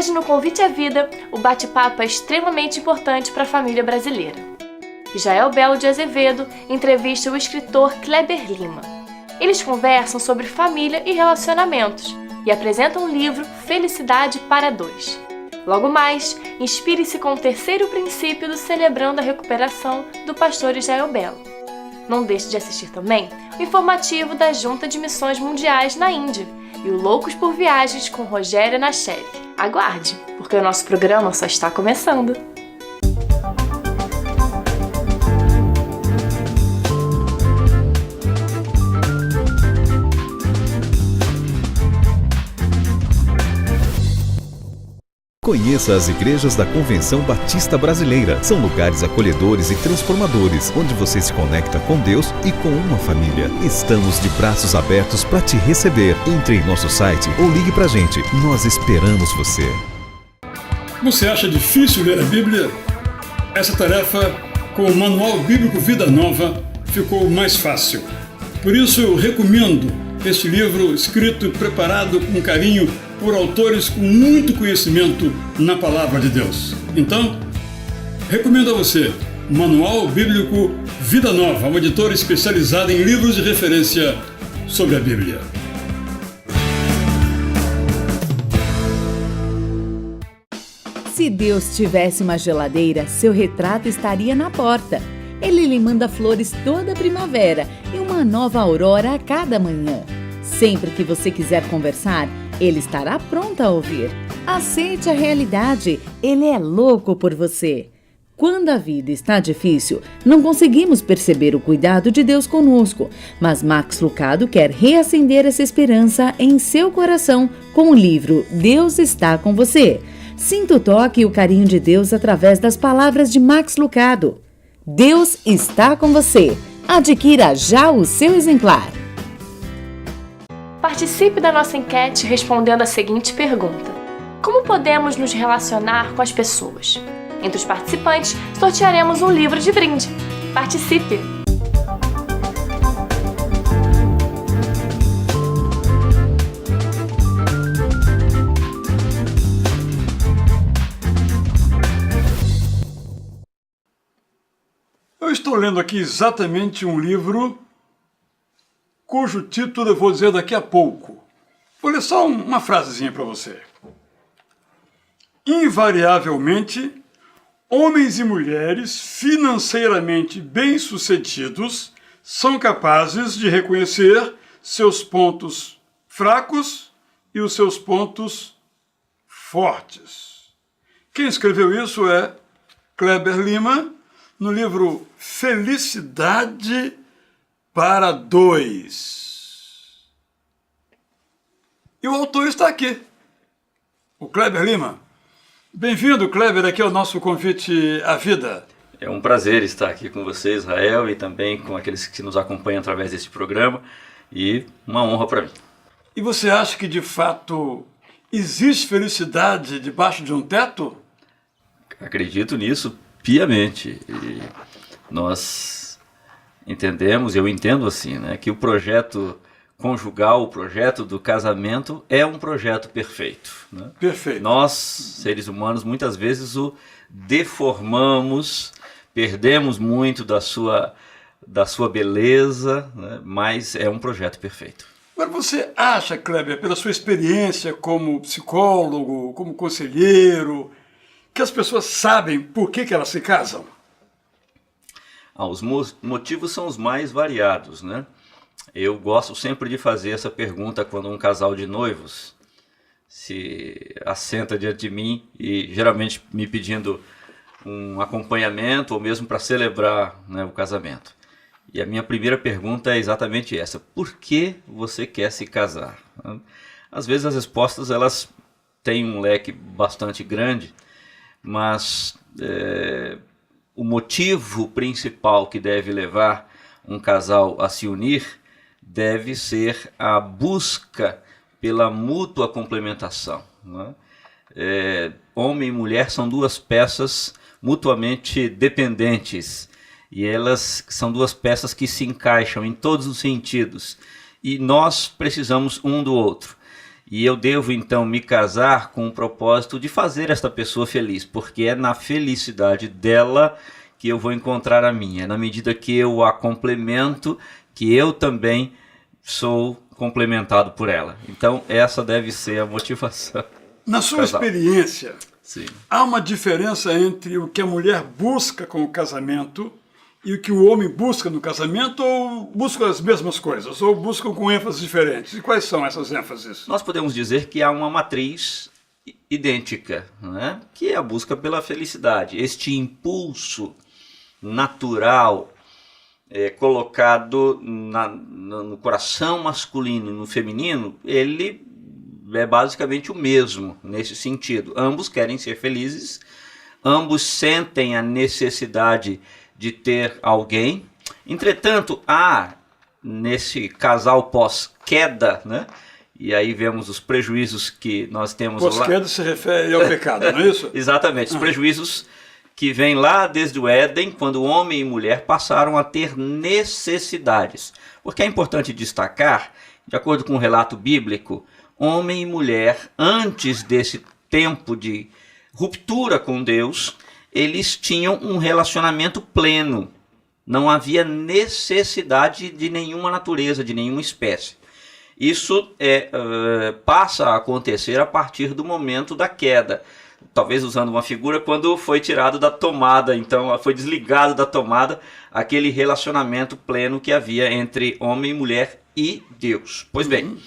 Hoje no Convite à Vida, o bate-papo é extremamente importante para a família brasileira. Israel Belo de Azevedo entrevista o escritor Kleber Lima. Eles conversam sobre família e relacionamentos e apresentam o livro Felicidade para Dois. Logo mais, inspire-se com o terceiro princípio do Celebrando a Recuperação do pastor Israel Belo. Não deixe de assistir também o informativo da Junta de Missões Mundiais na Índia e o Loucos por Viagens com Rogéria Nacheli. Aguarde, porque o nosso programa só está começando. Conheça as igrejas da Convenção Batista Brasileira. São lugares acolhedores e transformadores, onde você se conecta com Deus e com uma família. Estamos de braços abertos para te receber. Entre em nosso site ou ligue pra gente. Nós esperamos você. Você acha difícil ler a Bíblia? Essa tarefa, com o Manual Bíblico Vida Nova, ficou mais fácil. Por isso eu recomendo este livro escrito e preparado com carinho por autores com muito conhecimento na Palavra de Deus. Então, recomendo a você Manual Bíblico Vida Nova, uma editora especializada em livros de referência sobre a Bíblia. Se Deus tivesse uma geladeira, seu retrato estaria na porta. Ele lhe manda flores toda primavera e uma nova aurora a cada manhã. Sempre que você quiser conversar, ele estará pronto a ouvir. Aceite a realidade, ele é louco por você. Quando a vida está difícil, não conseguimos perceber o cuidado de Deus conosco, mas Max Lucado quer reacender essa esperança em seu coração com o livro Deus está com você. Sinta o toque e o carinho de Deus através das palavras de Max Lucado. Deus está com você. Adquira já o seu exemplar. Participe da nossa enquete respondendo a seguinte pergunta: como podemos nos relacionar com as pessoas? Entre os participantes, sortearemos um livro de brinde. Participe! Eu estou lendo aqui exatamente um livro cujo título eu vou dizer daqui a pouco. Vou ler só uma frasezinha para você. Invariavelmente, homens e mulheres financeiramente bem-sucedidos são capazes de reconhecer seus pontos fracos e os seus pontos fortes. Quem escreveu isso é Kleber Lima, no livro Felicidade para Dois. E o autor está aqui, o Kleber Lima. Bem-vindo, Kleber, aqui ao nosso Convite à Vida. É um prazer estar aqui com você, Israel, e também com aqueles que nos acompanham através deste programa, e uma honra para mim. E você acha que, de fato, existe felicidade debaixo de um teto? Acredito nisso piamente. E nós entendemos, eu entendo assim, né, que o projeto conjugal, o projeto do casamento é um projeto perfeito, né? Perfeito. Nós, seres humanos, muitas vezes o deformamos, perdemos muito da sua beleza, né? Mas é um projeto perfeito. Agora, você acha, Kleber, pela sua experiência como psicólogo, como conselheiro, que as pessoas sabem por que elas se casam? Os motivos são os mais variados, né? Eu gosto sempre de fazer essa pergunta quando um casal de noivos se assenta diante de mim e geralmente me pedindo um acompanhamento ou mesmo para celebrar, né, o casamento. E a minha primeira pergunta é exatamente essa: por que você quer se casar? Às vezes as respostas elas têm um leque bastante grande, mas o motivo principal que deve levar um casal a se unir deve ser a busca pela mútua complementação, né? Homem e mulher são duas peças mutuamente dependentes e elas são duas peças que se encaixam em todos os sentidos e nós precisamos um do outro. e eu devo então me casar com o propósito de fazer esta pessoa feliz, porque é na felicidade dela que eu vou encontrar a minha. É na medida que eu a complemento, que eu também sou complementado por ela. Então essa deve ser a motivação. Na sua Casal. experiência, Sim. há uma diferença entre o que a mulher busca com o casamento e o que o homem busca no casamento, ou buscam as mesmas coisas, ou buscam com ênfases diferentes? E quais são essas ênfases? Nós podemos dizer que há uma matriz idêntica, né? Que é a busca pela felicidade. Este impulso natural colocado no coração masculino e no feminino, ele é basicamente o mesmo nesse sentido. Ambos querem ser felizes, ambos sentem a necessidade de ter alguém. Entretanto, há nesse casal pós-queda, né? E aí vemos os prejuízos que nós temos lá. Pós-queda se refere ao pecado, não é isso? Exatamente, os prejuízos que vêm lá desde o Éden, quando homem e mulher passaram a ter necessidades. Porque é importante destacar, de acordo com o relato bíblico, homem e mulher, antes desse tempo de ruptura com Deus, eles tinham um relacionamento pleno. Não havia necessidade de nenhuma natureza, de nenhuma espécie. Isso passa a acontecer a partir do momento da queda. Talvez usando uma figura, quando foi tirado da tomada, então foi desligado da tomada aquele relacionamento pleno que havia entre homem e mulher e Deus. Pois bem,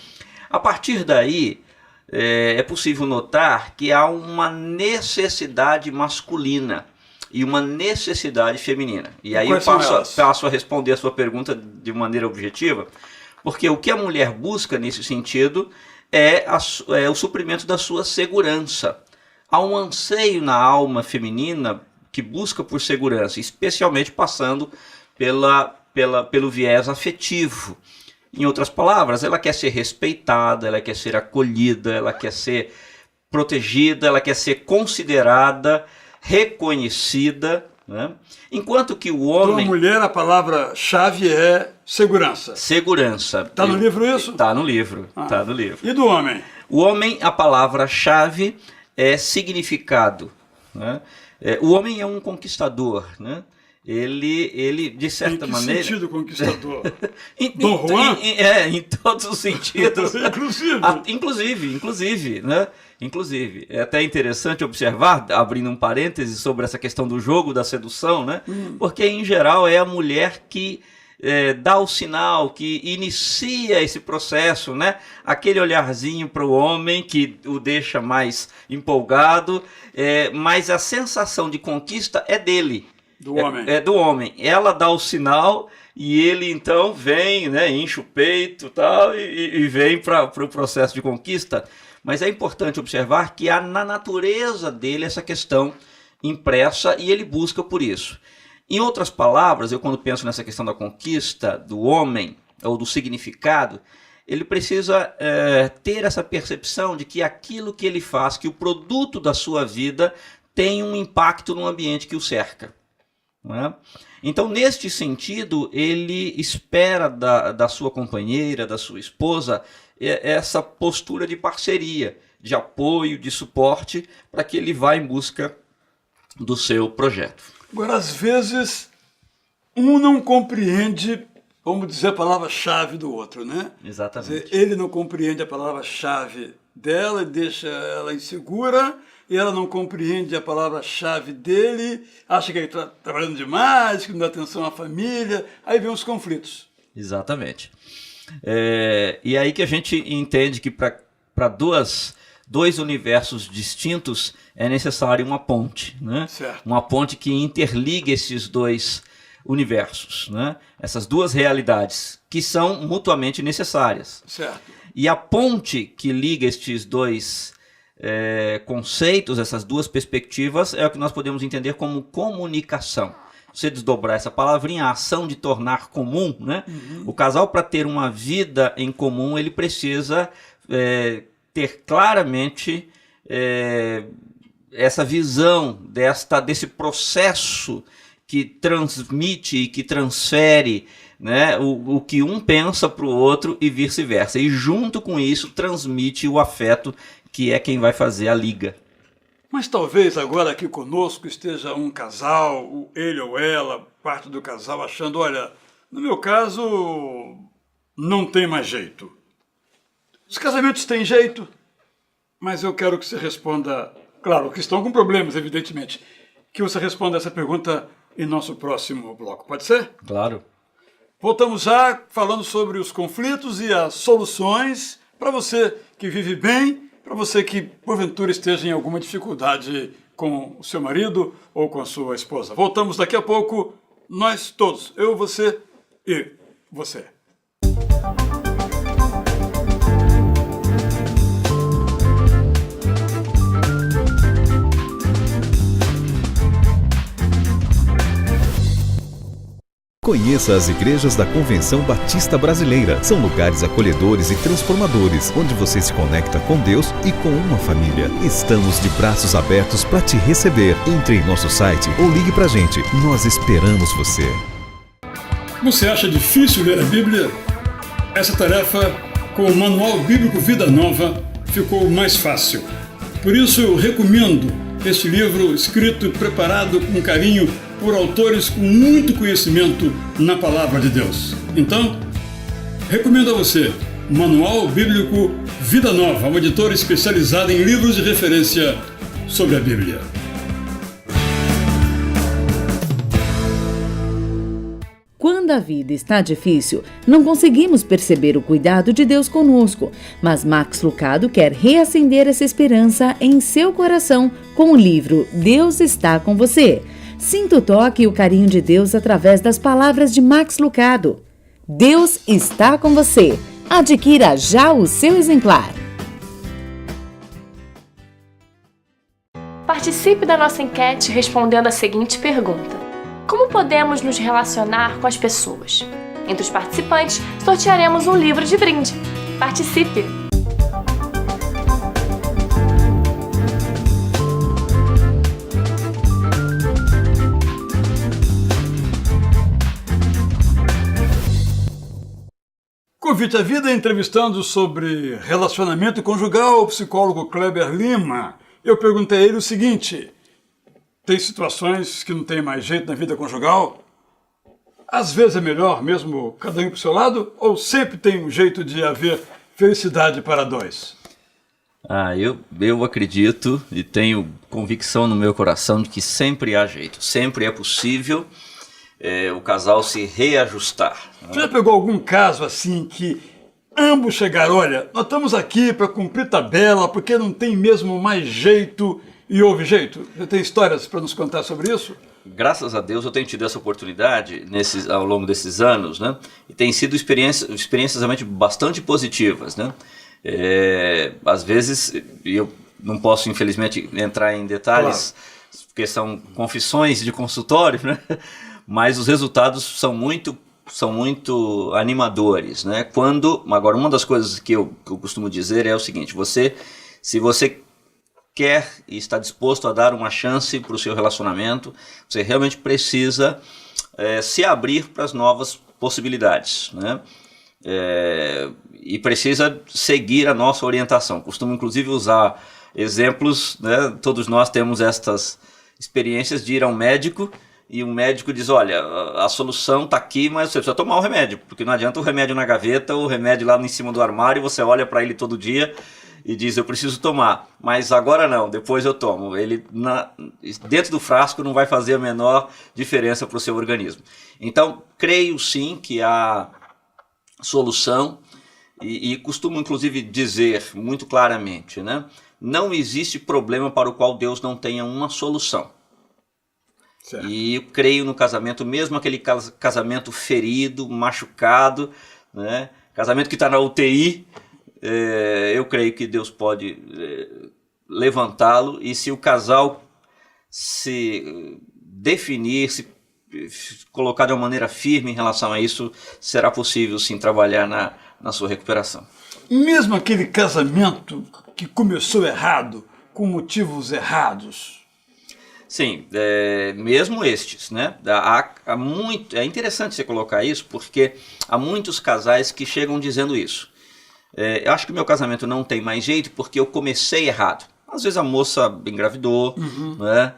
a partir daí é possível notar que há uma necessidade masculina e uma necessidade feminina. E aí eu passo a responder a sua pergunta de maneira objetiva, porque o que a mulher busca nesse sentido é o suprimento da sua segurança. Há um anseio na alma feminina que busca por segurança, especialmente passando pelo viés afetivo. Em outras palavras, ela quer ser respeitada, ela quer ser acolhida, ela quer ser protegida, ela quer ser considerada, reconhecida, né? Enquanto que o homem... Para a mulher, a palavra-chave é segurança. Segurança. Está no livro isso? Está no livro, está no livro. E do homem? O homem, a palavra-chave é significado, né? O homem é um conquistador, né? Ele de certa maneira... Em que sentido conquistador? Dom Juan? Em todos os sentidos. Inclusive, né? Inclusive, é até interessante observar, abrindo um parêntese sobre essa questão do jogo da sedução, né? Porque em geral é a mulher que dá o sinal, que inicia esse processo, né? Aquele olharzinho para o homem que o deixa mais empolgado, mas a sensação de conquista é dele. Do homem. É do homem. Ela dá o sinal e ele então vem, né, enche o peito tal, e vem para o processo de conquista. Mas é importante observar que há na natureza dele essa questão impressa e ele busca por isso. Em outras palavras, eu quando penso nessa questão da conquista do homem, ou do significado, ele precisa ter essa percepção de que aquilo que ele faz, que o produto da sua vida tem um impacto no ambiente que o cerca. Não é? Então, neste sentido, ele espera da sua companheira, da sua esposa, essa postura de parceria, de apoio, de suporte, para que ele vá em busca do seu projeto. Agora, às vezes, um não compreende, vamos dizer, a palavra-chave do outro, né? Exatamente. Quer dizer, ele não compreende a palavra-chave dela e deixa ela insegura, e ela não compreende a palavra-chave dele, acha que ele está trabalhando demais, que não dá atenção à família, aí vem os conflitos. Exatamente. E aí que a gente entende que para dois universos distintos é necessário uma ponte, né? Certo. Uma ponte que interliga esses dois universos, né? Essas duas realidades que são mutuamente necessárias. Certo. E a ponte que liga estes dois conceitos, essas duas perspectivas, é o que nós podemos entender como comunicação. Você desdobrar essa palavrinha, a ação de tornar comum, né? O casal, para ter uma vida em comum, ele precisa ter claramente essa visão desse processo que transmite e que transfere, né, o que um pensa para o outro e vice-versa. E junto com isso transmite o afeto, que é quem vai fazer a liga. Mas talvez agora aqui conosco esteja um casal, ele ou ela, parte do casal, achando, olha, no meu caso não tem mais jeito. Os casamentos têm jeito, mas eu quero que você responda, claro, que estão com problemas, evidentemente, que você responda essa pergunta em nosso próximo bloco. Pode ser? Claro. Voltamos já falando sobre os conflitos e as soluções para você que vive bem, para você que porventura esteja em alguma dificuldade com o seu marido ou com a sua esposa. Voltamos daqui a pouco, nós todos, eu, você e você. Conheça as igrejas da Convenção Batista Brasileira. São lugares acolhedores e transformadores, onde você se conecta com Deus e com uma família. Estamos de braços abertos para te receber. Entre em nosso site ou ligue pra gente. Nós esperamos você. Você acha difícil ler a Bíblia? Essa tarefa, com o Manual Bíblico Vida Nova, ficou mais fácil. Por isso eu recomendo este livro escrito e preparado com carinho por autores com muito conhecimento na Palavra de Deus. Então, recomendo a você Manual Bíblico Vida Nova, uma editora especializada em livros de referência sobre a Bíblia. Quando a vida está difícil, não conseguimos perceber o cuidado de Deus conosco, mas Max Lucado quer reacender essa esperança em seu coração com o livro Deus está com você. Sinta o toque e o carinho de Deus através das palavras de Max Lucado. Deus está com você. Adquira já o seu exemplar. Participe da nossa enquete respondendo a seguinte pergunta: como podemos nos relacionar com as pessoas? Entre os participantes, sortearemos um livro de brinde. Participe! Convite à Vida, entrevistando sobre relacionamento conjugal o psicólogo Kleber Lima. Eu perguntei a ele o seguinte: tem situações que não tem mais jeito na vida conjugal? Às vezes é melhor mesmo cada um para o seu lado, ou sempre tem um jeito de haver felicidade para dois? Eu acredito e tenho convicção no meu coração de que sempre há jeito, sempre é possível o casal se reajustar. Você já pegou algum caso assim que ambos chegaram, olha, nós estamos aqui para cumprir tabela porque não tem mesmo mais jeito e houve jeito? Você tem histórias para nos contar sobre isso? Graças a Deus eu tenho tido essa oportunidade ao longo desses anos, né? E tem sido experiências realmente bastante positivas, né? Às vezes, eu não posso infelizmente entrar em detalhes, claro, porque são confissões de consultório, né? Mas os resultados são muito animadores, né? Agora, uma das coisas que eu costumo dizer é o seguinte: se você quer e está disposto a dar uma chance para o seu relacionamento, você realmente precisa se abrir para as novas possibilidades, né? E precisa seguir a nossa orientação. Costumo inclusive usar exemplos, né? Todos nós temos estas experiências de ir a um médico e o médico diz: olha, a solução está aqui, mas você precisa tomar o remédio, porque não adianta o remédio na gaveta, o remédio lá em cima do armário, você olha para ele todo dia e diz: eu preciso tomar, mas agora não, depois eu tomo. Ele dentro do frasco não vai fazer a menor diferença para o seu organismo. Então, creio sim que há solução e costumo inclusive dizer muito claramente, né? Não existe problema para o qual Deus não tenha uma solução. Certo. E eu creio no casamento, mesmo aquele casamento ferido, machucado, né? Casamento que está na UTI, eu creio que Deus pode levantá-lo, e se o casal se definir, se colocar de uma maneira firme em relação a isso, será possível sim trabalhar na sua recuperação. Mesmo aquele casamento que começou errado, com motivos errados? Sim, mesmo estes, né? É interessante você colocar isso, porque há muitos casais que chegam dizendo isso. Eu acho que o meu casamento não tem mais jeito porque eu comecei errado. Às vezes a moça engravidou, né?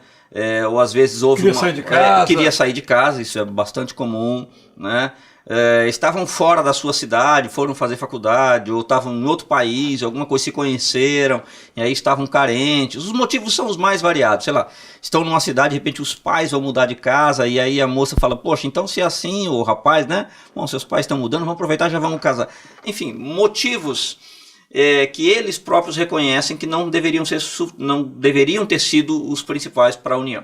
Ou às vezes houve queria sair de casa, isso é bastante comum, né? Estavam fora da sua cidade, foram fazer faculdade, ou estavam em outro país, alguma coisa, se conheceram, e aí estavam carentes. Os motivos são os mais variados, sei lá, estão numa cidade, de repente os pais vão mudar de casa, e aí a moça fala, poxa, então se é assim, o rapaz, né? Bom, seus pais estão mudando, vamos aproveitar e já vamos casar. Enfim, motivos que eles próprios reconhecem que não deveriam ter sido os principais para a união.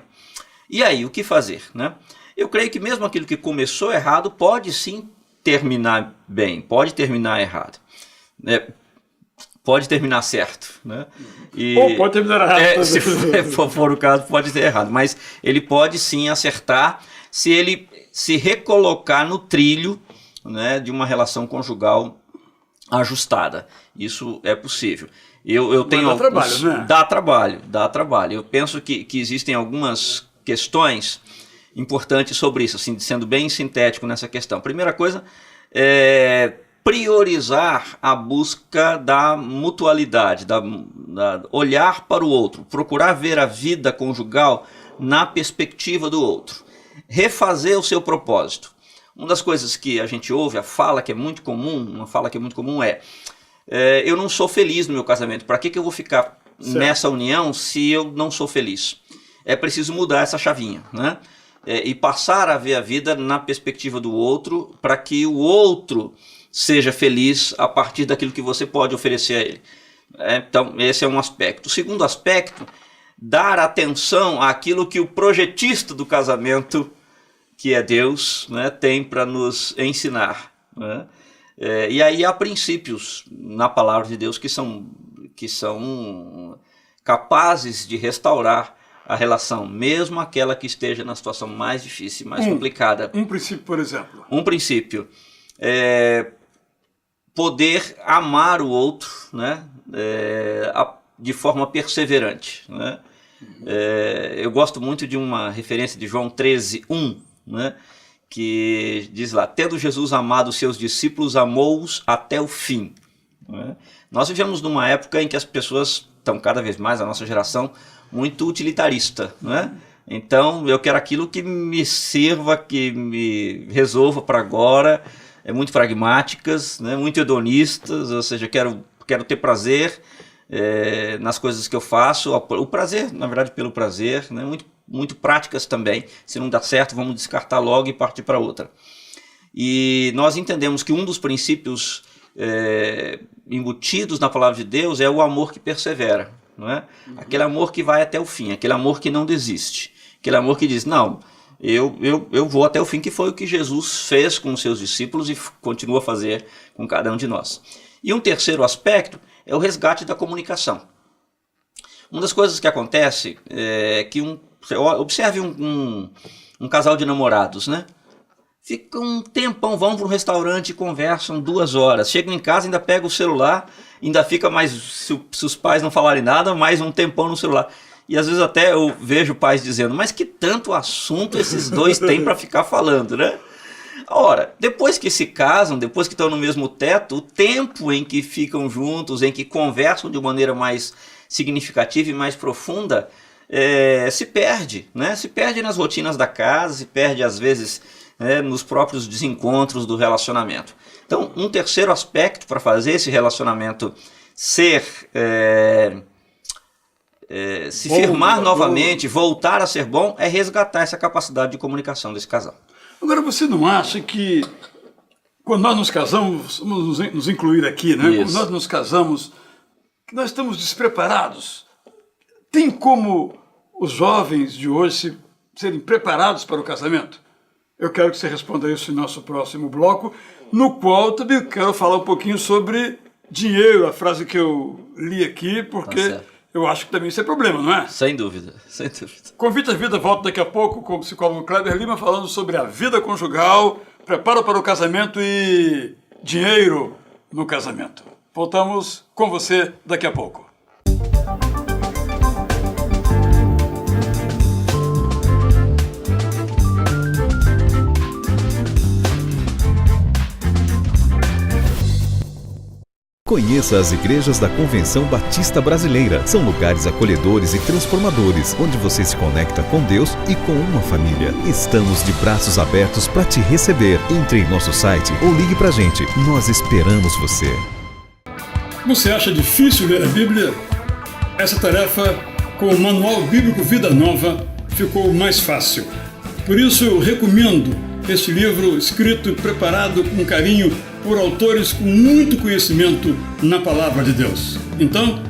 E aí, o que fazer, né? Eu creio que mesmo aquilo que começou errado pode sim terminar bem, pode terminar errado, né? Pode terminar certo, né? Ou pode terminar errado. Se for o caso, pode ter errado, mas ele pode sim acertar se ele se recolocar no trilho, né, de uma relação conjugal ajustada. Isso é possível. Eu tenho dá trabalho, né? Dá trabalho. Eu penso que existem algumas questões importante sobre isso, assim, sendo bem sintético nessa questão. Primeira coisa é priorizar a busca da mutualidade, da olhar para o outro, procurar ver a vida conjugal na perspectiva do outro, refazer o seu propósito. Uma das coisas que a gente ouve, uma fala que é muito comum é eu não sou feliz no meu casamento, para que eu vou ficar nessa união se eu não sou feliz? É preciso mudar essa chavinha, né? E passar a ver a vida na perspectiva do outro, para que o outro seja feliz a partir daquilo que você pode oferecer a ele. Então, esse é um aspecto. O segundo aspecto, dar atenção àquilo que o projetista do casamento, que é Deus, né, tem para nos ensinar, né? E aí há princípios na palavra de Deus que são capazes de restaurar a relação, mesmo aquela que esteja na situação mais difícil, mais complicada. Um princípio, por exemplo. Um princípio é poder amar o outro, né, de forma perseverante, né? Eu gosto muito de uma referência de João 13:1, né, que diz lá, tendo Jesus amado os seus discípulos, amou-os até o fim, né? Nós vivemos numa época em que as pessoas estão cada vez mais, a nossa geração, muito utilitarista, né? Então eu quero aquilo que me sirva, que me resolva para agora, muito pragmáticas, né? Muito hedonistas, ou seja, quero ter prazer nas coisas que eu faço, o prazer, na verdade, pelo prazer, né? Muito práticas também. Se não dá certo, vamos descartar logo e partir para outra. E nós entendemos que um dos princípios embutidos na palavra de Deus é o amor que persevera, não é? Aquele amor que vai até o fim, aquele amor que não desiste, aquele amor que diz, não, eu vou até o fim, que foi o que Jesus fez com os seus discípulos e continua a fazer com cada um de nós. E um terceiro aspecto é o resgate da comunicação. Uma das coisas que acontece é que observe um casal de namorados, né? Ficam um tempão, vão para um restaurante e conversam 2 horas. Chegam em casa, ainda pega o celular, ainda fica mais, se os pais não falarem nada, mais um tempão no celular. E às vezes até eu vejo pais dizendo, mas que tanto assunto esses dois têm para ficar falando, né? Ora, depois que se casam, depois que estão no mesmo teto, o tempo em que ficam juntos, em que conversam de maneira mais significativa e mais profunda, se perde, né? Se perde nas rotinas da casa, se perde às vezes nos próprios desencontros do relacionamento. Então, um terceiro aspecto para fazer esse relacionamento se firmar novamente, voltar a ser bom, é resgatar essa capacidade de comunicação desse casal. Agora, você não acha que quando nós nos casamos, vamos nos incluir aqui, né? Isso. Quando nós nos casamos, que nós estamos despreparados? Tem como os jovens de hoje serem preparados para o casamento? Eu quero que você responda isso em nosso próximo bloco, no qual também quero falar um pouquinho sobre dinheiro, a frase que eu li aqui, porque eu acho que também isso é problema, não é? Sem dúvida, sem dúvida. Convite a Vida volta daqui a pouco com o psicólogo Kleber Lima falando sobre a vida conjugal, preparo para o casamento e dinheiro no casamento. Voltamos com você daqui a pouco. Conheça as igrejas da Convenção Batista Brasileira. São lugares acolhedores e transformadores, onde você se conecta com Deus e com uma família. Estamos de braços abertos para te receber. Entre em nosso site ou ligue pra gente. Nós esperamos você. Você acha difícil ler a Bíblia? Essa tarefa, com o Manual Bíblico Vida Nova, ficou mais fácil. Por isso eu recomendo este livro escrito e preparado com carinho por autores com muito conhecimento na Palavra de Deus. Então,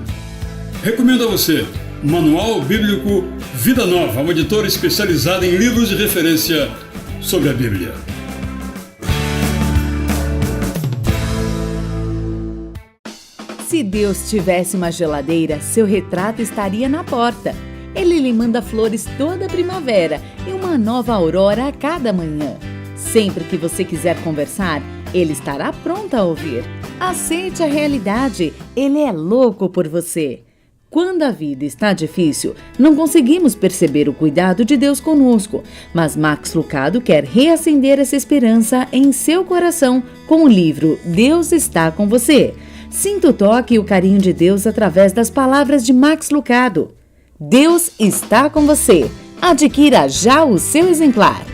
recomendo a você Manual Bíblico Vida Nova, uma editora especializada em livros de referência sobre a Bíblia. Se Deus tivesse uma geladeira, seu retrato estaria na porta. Ele lhe manda flores toda primavera e uma nova aurora a cada manhã. Sempre que você quiser conversar, ele estará pronto a ouvir. Aceite a realidade, ele é louco por você. Quando a vida está difícil, não conseguimos perceber o cuidado de Deus conosco, mas Max Lucado quer reacender essa esperança em seu coração com o livro Deus está com você. Sinta o toque e o carinho de Deus através das palavras de Max Lucado. Deus está com você. Adquira já o seu exemplar.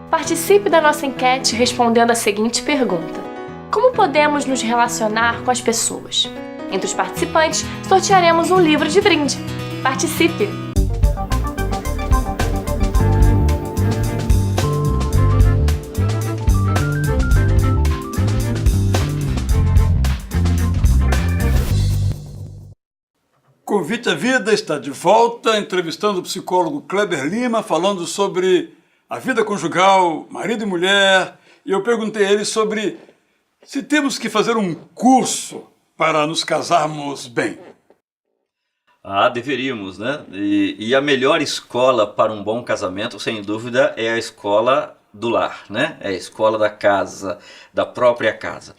Participe da nossa enquete respondendo a seguinte pergunta: como podemos nos relacionar com as pessoas? Entre os participantes, sortearemos um livro de brinde. Participe! Convite à Vida está de volta, entrevistando o psicólogo Kleber Lima, falando sobre a vida conjugal, marido e mulher. E eu perguntei a ele sobre se temos que fazer um curso para nos casarmos bem. Deveríamos, né? E a melhor escola para um bom casamento, sem dúvida, é a escola do lar, né? É a escola da casa, da própria casa.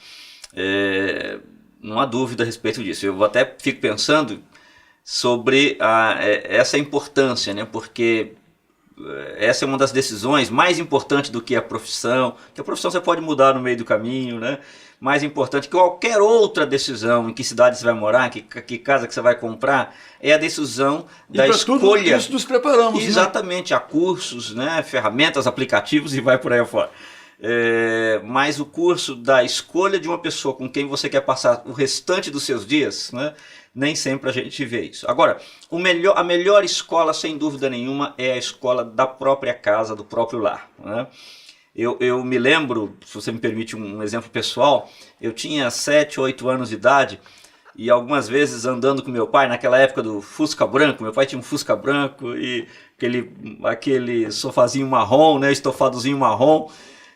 Não há dúvida a respeito disso. Eu até fico pensando sobre essa importância, né? Porque essa é uma das decisões mais importantes do que a profissão, que a profissão você pode mudar no meio do caminho, né? Mais importante que qualquer outra decisão, em que cidade você vai morar, que casa que você vai comprar, é a decisão da escolha. Tudo isso nos preparamos. Exatamente, há cursos, né? Ferramentas, aplicativos e vai por aí afora. Mas o curso da escolha de uma pessoa com quem você quer passar o restante dos seus dias, né? Nem sempre a gente vê isso. Agora, a melhor escola, sem dúvida nenhuma, é a escola da própria casa, do próprio lar, né? Eu me lembro, se você me permite um exemplo pessoal, eu tinha 7, 8 anos de idade e algumas vezes andando com meu pai, naquela época do Fusca branco, meu pai tinha um Fusca branco e aquele sofazinho marrom, né, estofadozinho marrom,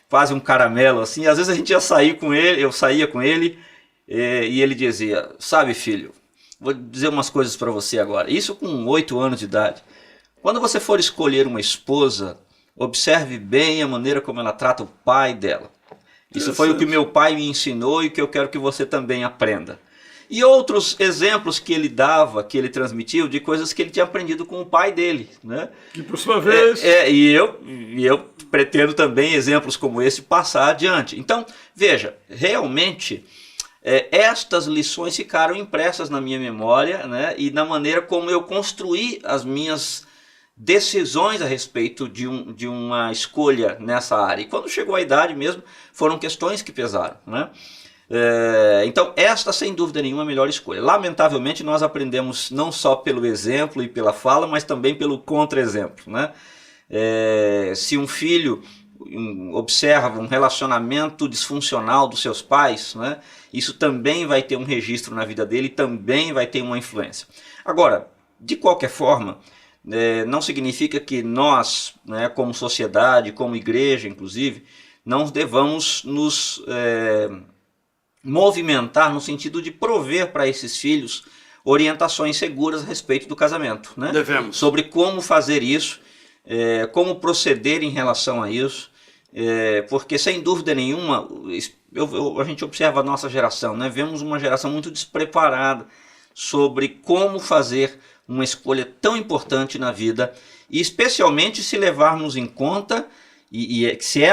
quase um caramelo assim. Às vezes a gente ia sair com ele, eu saía com ele e ele dizia: sabe, filho, vou dizer umas coisas para você agora. Isso com 8 anos de idade. Quando você for escolher uma esposa, observe bem a maneira como ela trata o pai dela. Isso foi o que meu pai me ensinou e que eu quero que você também aprenda. E outros exemplos que ele dava, que ele transmitiu, de coisas que ele tinha aprendido com o pai dele, né? E por sua vez... E eu pretendo também exemplos como esse passar adiante. Então, veja, realmente... estas lições ficaram impressas na minha memória, né, e na maneira como eu construí as minhas decisões a respeito de uma escolha nessa área. E quando chegou a idade mesmo, foram questões que pesaram, né? Então, esta, sem dúvida nenhuma, é a melhor escolha. Lamentavelmente, nós aprendemos não só pelo exemplo e pela fala, mas também pelo contra-exemplo, né? Se um filho observa um relacionamento disfuncional dos seus pais, né, isso também vai ter um registro na vida dele, também vai ter uma influência. Agora, de qualquer forma, não significa que nós, né, como sociedade, como igreja, inclusive, não devamos nos movimentar no sentido de prover para esses filhos orientações seguras a respeito do casamento, né? Devemos. Sobre como fazer isso, como proceder em relação a isso. Porque sem dúvida nenhuma a gente observa a nossa geração, né? Vemos uma geração muito despreparada sobre como fazer uma escolha tão importante na vida, e especialmente se levarmos em conta E se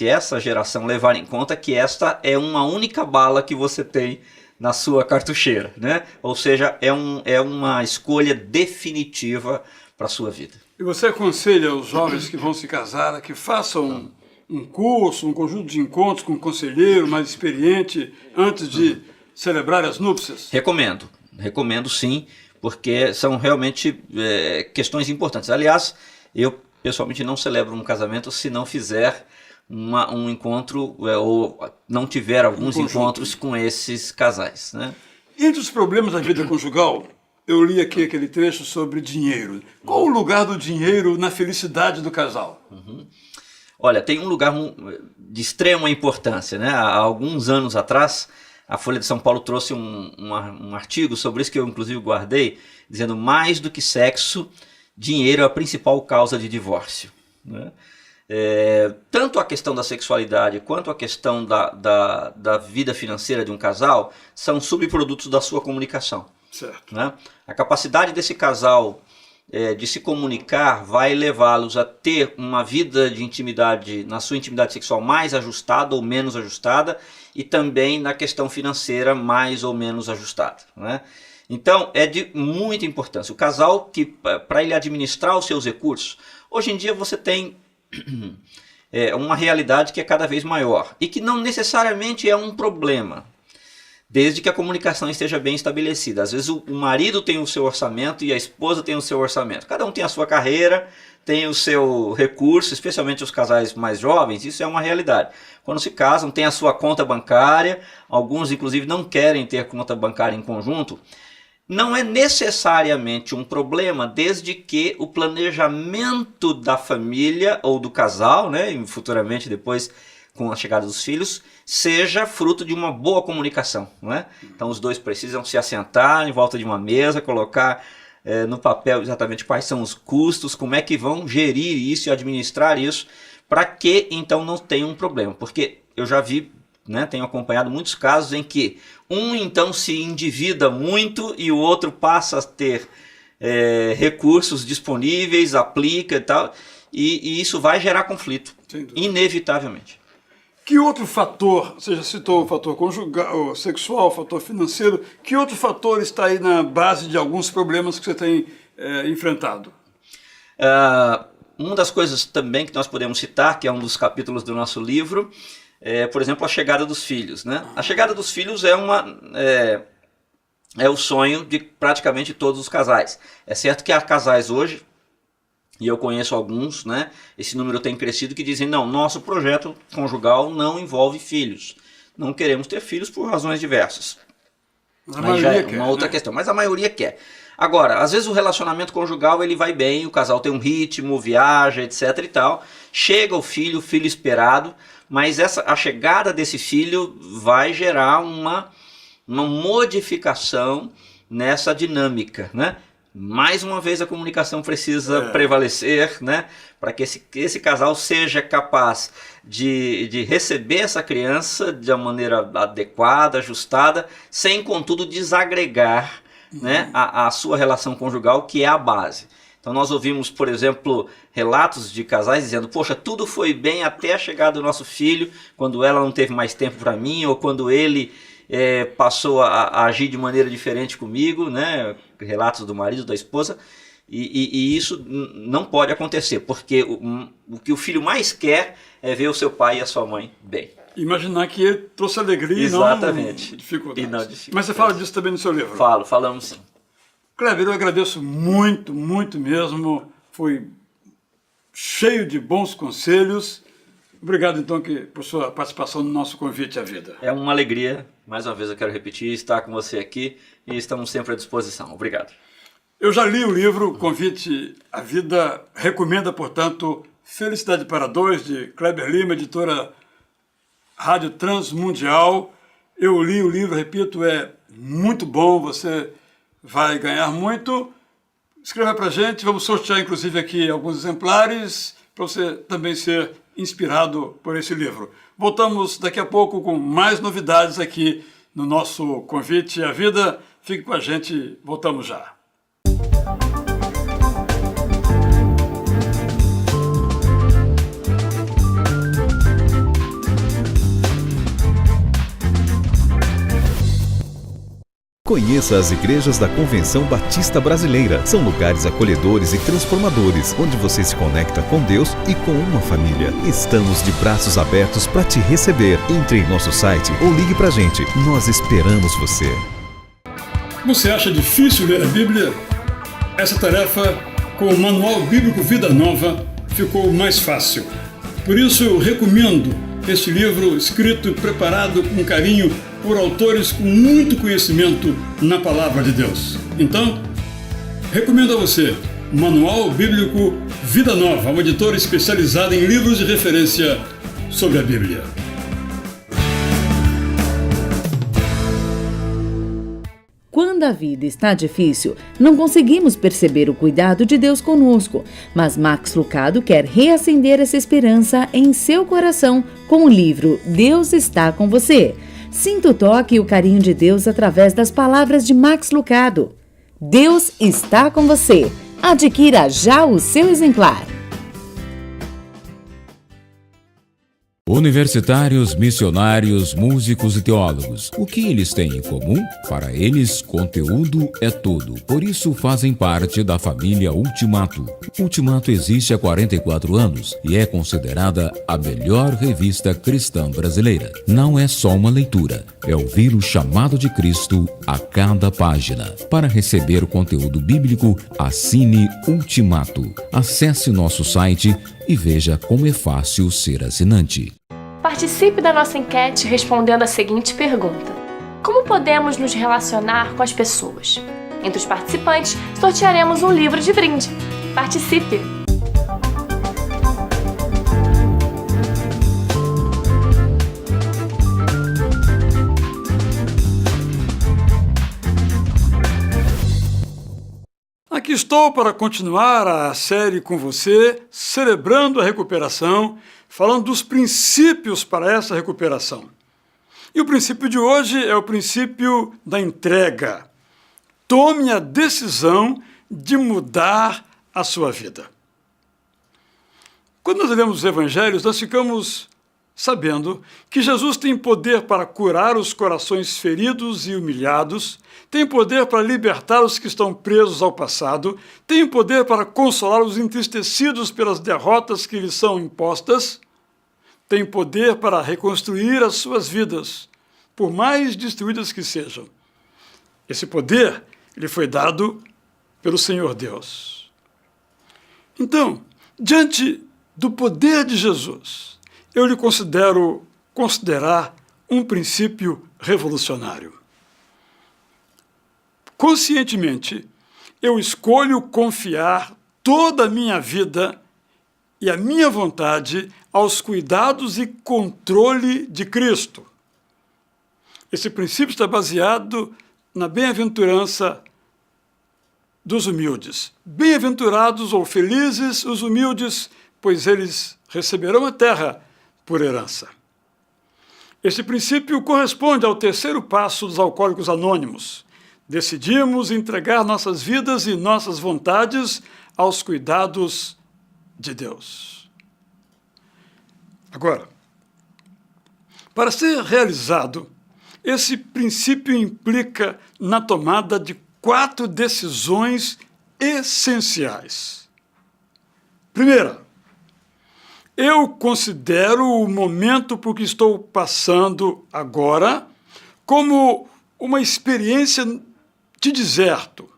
essa geração levar em conta que esta é uma única bala que você tem na sua cartucheira, né? Ou seja, é uma escolha definitiva para a sua vida. E você aconselha os jovens que vão se casar a que façam um curso, um conjunto de encontros com um conselheiro mais experiente antes de celebrar as núpcias? Recomendo sim, porque são realmente questões importantes. Aliás, eu pessoalmente não celebro um casamento se não fizer um encontro ou não tiver alguns encontros com esses casais, né? Entre os problemas da vida conjugal, eu li aqui aquele trecho sobre dinheiro. Qual o lugar do dinheiro na felicidade do casal? Olha, tem um lugar de extrema importância, né? Há alguns anos atrás, a Folha de São Paulo trouxe um artigo sobre isso que eu inclusive guardei, dizendo mais do que sexo, dinheiro é a principal causa de divórcio, né? Tanto a questão da sexualidade quanto a questão da vida financeira de um casal são subprodutos da sua comunicação. Certo. Né? A capacidade desse casal de se comunicar vai levá-los a ter uma vida de intimidade, na sua intimidade sexual mais ajustada ou menos ajustada, e também na questão financeira mais ou menos ajustada, né? Então é de muita importância. O casal, que para ele administrar os seus recursos, hoje em dia você tem uma realidade que é cada vez maior e que não necessariamente é um problema, desde que a comunicação esteja bem estabelecida. Às vezes o marido tem o seu orçamento e a esposa tem o seu orçamento. Cada um tem a sua carreira, tem o seu recurso, especialmente os casais mais jovens, isso é uma realidade. Quando se casam, tem a sua conta bancária, alguns inclusive não querem ter conta bancária em conjunto. Não é necessariamente um problema, desde que o planejamento da família ou do casal, né, e futuramente depois com a chegada dos filhos, seja fruto de uma boa comunicação, né? Então os dois precisam se assentar em volta de uma mesa, colocar no papel exatamente quais são os custos, como é que vão gerir isso e administrar isso, para que então não tenha um problema. Porque eu já vi, né, tenho acompanhado muitos casos em que um então se endivida muito e o outro passa a ter recursos disponíveis, aplica e tal, e isso vai gerar conflito, inevitavelmente. Que outro fator, você já citou o fator conjugal, sexual, o fator financeiro, que outro fator está aí na base de alguns problemas que você tem enfrentado? Uma das coisas também que nós podemos citar, que é um dos capítulos do nosso livro, por exemplo, a chegada dos filhos, né? A chegada dos filhos é o sonho de praticamente todos os casais. É certo que há casais hoje, e eu conheço alguns, né? Esse número tem crescido, que dizem, não, nosso projeto conjugal não envolve filhos. Não queremos ter filhos por razões diversas. Mas já é uma outra questão, mas a maioria quer. Agora, às vezes o relacionamento conjugal ele vai bem, o casal tem um ritmo, viaja, etc e tal. Chega o filho esperado, mas a chegada desse filho vai gerar uma modificação nessa dinâmica, né? Mais uma vez a comunicação precisa prevalecer, né? Para que esse casal seja capaz de receber essa criança de uma maneira adequada, ajustada, sem contudo desagregar, né, a sua relação conjugal, que é a base. Então nós ouvimos, por exemplo, relatos de casais dizendo, poxa, tudo foi bem até a chegada do nosso filho, quando ela não teve mais tempo para mim, ou quando ele passou a agir de maneira diferente comigo, né? Relatos do marido, da esposa, e isso não pode acontecer, porque o que o filho mais quer é ver o seu pai e a sua mãe bem. Imaginar que ele trouxe alegria. Exatamente. E não dificuldades. E não dificuldades. Mas você fala disso também no seu livro? Falamos sim. Kleber, eu agradeço muito, muito mesmo, foi cheio de bons conselhos. Obrigado, então, por sua participação no nosso Convite à Vida. É uma alegria, mais uma vez eu quero repetir, estar com você aqui e estamos sempre à disposição. Obrigado. Eu já li o livro Convite à Vida, recomenda, portanto, Felicidade para Dois, de Kleber Lima, editora Rádio Transmundial. Eu li o livro, repito, é muito bom, você vai ganhar muito. Escreva para a gente, vamos sortear inclusive aqui alguns exemplares para você também ser inspirado por esse livro. Voltamos daqui a pouco com mais novidades aqui no nosso Convite à Vida. Fique com a gente, voltamos já. Conheça as igrejas da Convenção Batista Brasileira. São lugares acolhedores e transformadores, onde você se conecta com Deus e com uma família. Estamos de braços abertos para te receber. Entre em nosso site ou ligue pra gente. Nós esperamos você. Você acha difícil ler a Bíblia? Essa tarefa, com o Manual Bíblico Vida Nova, ficou mais fácil. Por isso eu recomendo este livro escrito e preparado com carinho por autores com muito conhecimento na Palavra de Deus. Então, recomendo a você o Manual Bíblico Vida Nova, uma editora especializada em livros de referência sobre a Bíblia. Quando a vida está difícil, não conseguimos perceber o cuidado de Deus conosco, mas Max Lucado quer reacender essa esperança em seu coração com o livro Deus está com você. Sinta o toque e o carinho de Deus através das palavras de Max Lucado. Deus está com você. Adquira já o seu exemplar. Universitários, missionários, músicos e teólogos. O que eles têm em comum? Para eles, conteúdo é tudo. Por isso, fazem parte da família Ultimato. Ultimato existe há 44 anos e é considerada a melhor revista cristã brasileira. Não é só uma leitura, é ouvir o chamado de Cristo a cada página. Para receber o conteúdo bíblico, assine Ultimato. Acesse nosso site e veja como é fácil ser assinante. Participe da nossa enquete respondendo a seguinte pergunta: como podemos nos relacionar com as pessoas? Entre os participantes, sortearemos um livro de brinde. Participe! Aqui estou para continuar a série com você, celebrando a recuperação, falando dos princípios para essa recuperação. E o princípio de hoje é o princípio da entrega. Tome a decisão de mudar a sua vida. Quando nós lemos os evangelhos, nós ficamos sabendo que Jesus tem poder para curar os corações feridos e humilhados, tem poder para libertar os que estão presos ao passado, tem poder para consolar os entristecidos pelas derrotas que lhes são impostas, tem poder para reconstruir as suas vidas, por mais destruídas que sejam. Esse poder lhe foi dado pelo Senhor Deus. Então, diante do poder de Jesus, eu lhe considerar um princípio revolucionário. Conscientemente, eu escolho confiar toda a minha vida e a minha vontade aos cuidados e controle de Cristo. Esse princípio está baseado na bem-aventurança dos humildes. Bem-aventurados ou felizes os humildes, pois eles receberão a terra por herança. Esse princípio corresponde ao terceiro passo dos Alcoólicos Anônimos. Decidimos entregar nossas vidas e nossas vontades aos cuidados de Deus. Agora, para ser realizado, esse princípio implica na tomada de 4 decisões essenciais. Primeira, eu considero o momento por que estou passando agora como uma experiência de deserto.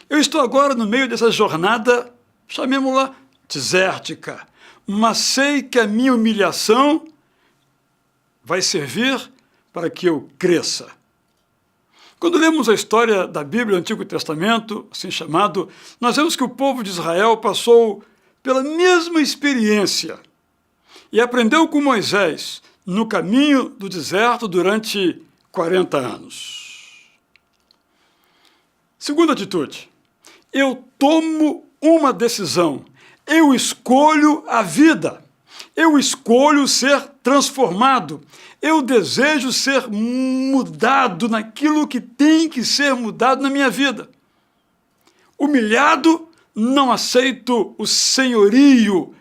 Eu estou agora no meio dessa jornada, chamemos-la desértica, mas sei que a minha humilhação vai servir para que eu cresça. Quando lemos a história da Bíblia, do Antigo Testamento, assim chamado, nós vemos que o povo de Israel passou pela mesma experiência e aprendeu com Moisés no caminho do deserto durante 40 anos. Segunda atitude, eu tomo uma decisão, eu escolho a vida, eu escolho ser transformado, eu desejo ser mudado naquilo que tem que ser mudado na minha vida. Humilhado, não aceito o senhorio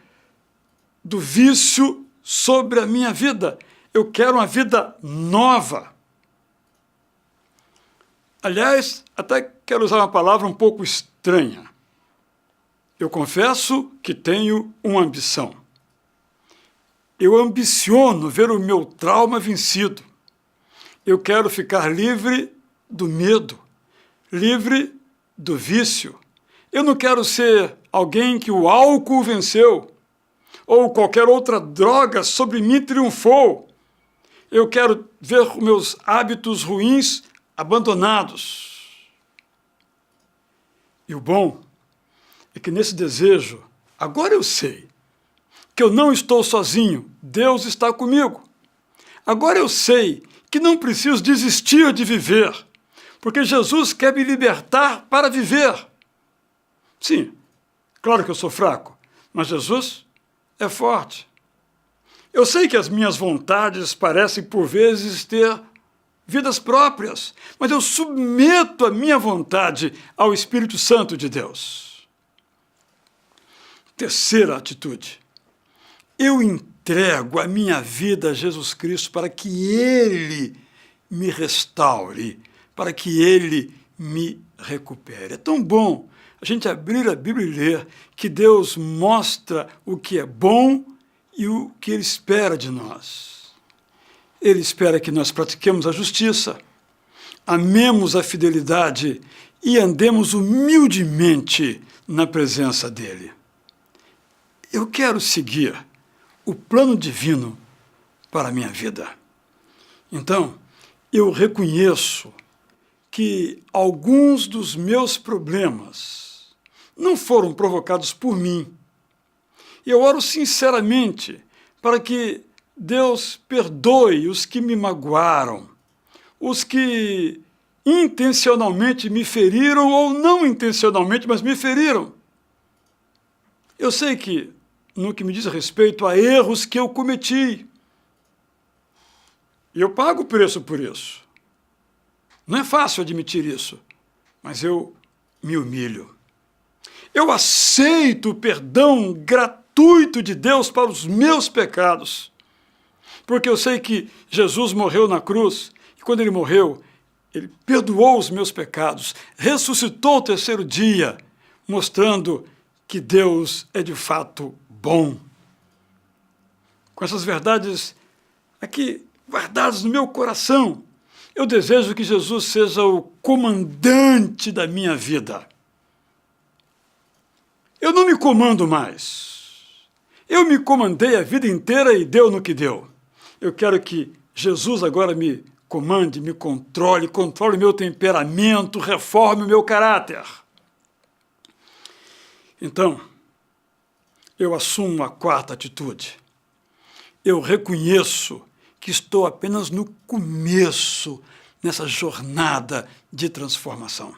do vício sobre a minha vida. Eu quero uma vida nova. Aliás, até quero usar uma palavra um pouco estranha. Eu confesso que tenho uma ambição. Eu ambiciono ver o meu trauma vencido. Eu quero ficar livre do medo, livre do vício. Eu não quero ser alguém que o álcool venceu ou qualquer outra droga sobre mim triunfou. Eu quero ver os meus hábitos ruins abandonados. E o bom é que nesse desejo, agora eu sei que eu não estou sozinho, Deus está comigo. Agora eu sei que não preciso desistir de viver, porque Jesus quer me libertar para viver. Sim, claro que eu sou fraco, mas Jesus é forte. Eu sei que as minhas vontades parecem por vezes ter vidas próprias, mas eu submeto a minha vontade ao Espírito Santo de Deus. Terceira atitude. Eu entrego a minha vida a Jesus Cristo para que Ele me restaure, para que Ele me recupere. É tão bom a gente abrir a Bíblia e ler que Deus mostra o que é bom e o que Ele espera de nós. Ele espera que nós pratiquemos a justiça, amemos a fidelidade e andemos humildemente na presença dEle. Eu quero seguir o plano divino para a minha vida. Então, eu reconheço que alguns dos meus problemas não foram provocados por mim. Eu oro sinceramente para que Deus perdoe os que me magoaram, os que intencionalmente me feriram ou não intencionalmente, mas me feriram. Eu sei que, no que me diz respeito a erros que eu cometi, e eu pago o preço por isso. Não é fácil admitir isso, mas eu me humilho. Eu aceito o perdão gratuito de Deus para os meus pecados, porque eu sei que Jesus morreu na cruz, e quando Ele morreu, Ele perdoou os meus pecados, ressuscitou ao terceiro dia, mostrando que Deus é de fato bom. Com essas verdades aqui guardadas no meu coração, eu desejo que Jesus seja o comandante da minha vida. Eu não me comando mais. Eu me comandei a vida inteira e deu no que deu. Eu quero que Jesus agora me comande, me controle o meu temperamento, reforme o meu caráter. Então, eu assumo a quarta atitude. Eu reconheço que estou apenas no começo nessa jornada de transformação.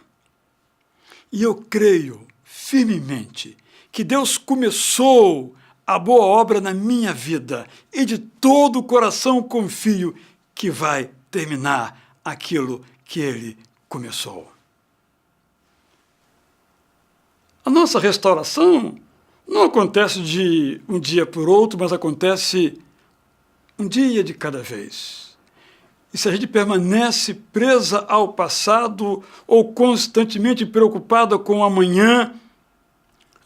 E eu creio firmemente que Deus começou a boa obra na minha vida e de todo o coração confio que vai terminar aquilo que Ele começou. A nossa restauração não acontece de um dia por outro, mas acontece um dia de cada vez. E se a gente permanece presa ao passado ou constantemente preocupada com o amanhã,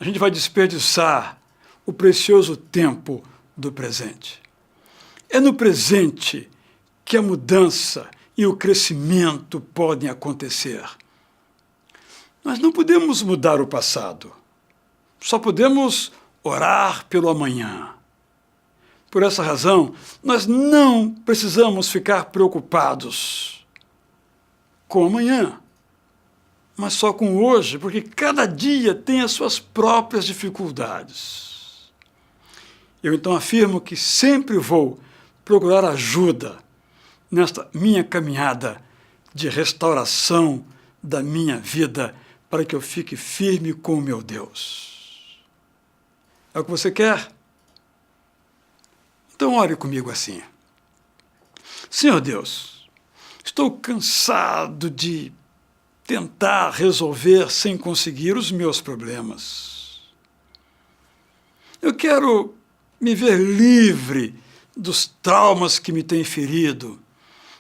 a gente vai desperdiçar o precioso tempo do presente. É no presente que a mudança e o crescimento podem acontecer. Nós não podemos mudar o passado. Só podemos orar pelo amanhã. Por essa razão, nós não precisamos ficar preocupados com amanhã, mas só com hoje, porque cada dia tem as suas próprias dificuldades. Eu então afirmo que sempre vou procurar ajuda nesta minha caminhada de restauração da minha vida para que eu fique firme com o meu Deus. É o que você quer? Então ore comigo assim. Senhor Deus, estou cansado de tentar resolver sem conseguir os meus problemas. Eu quero me ver livre dos traumas que me têm ferido,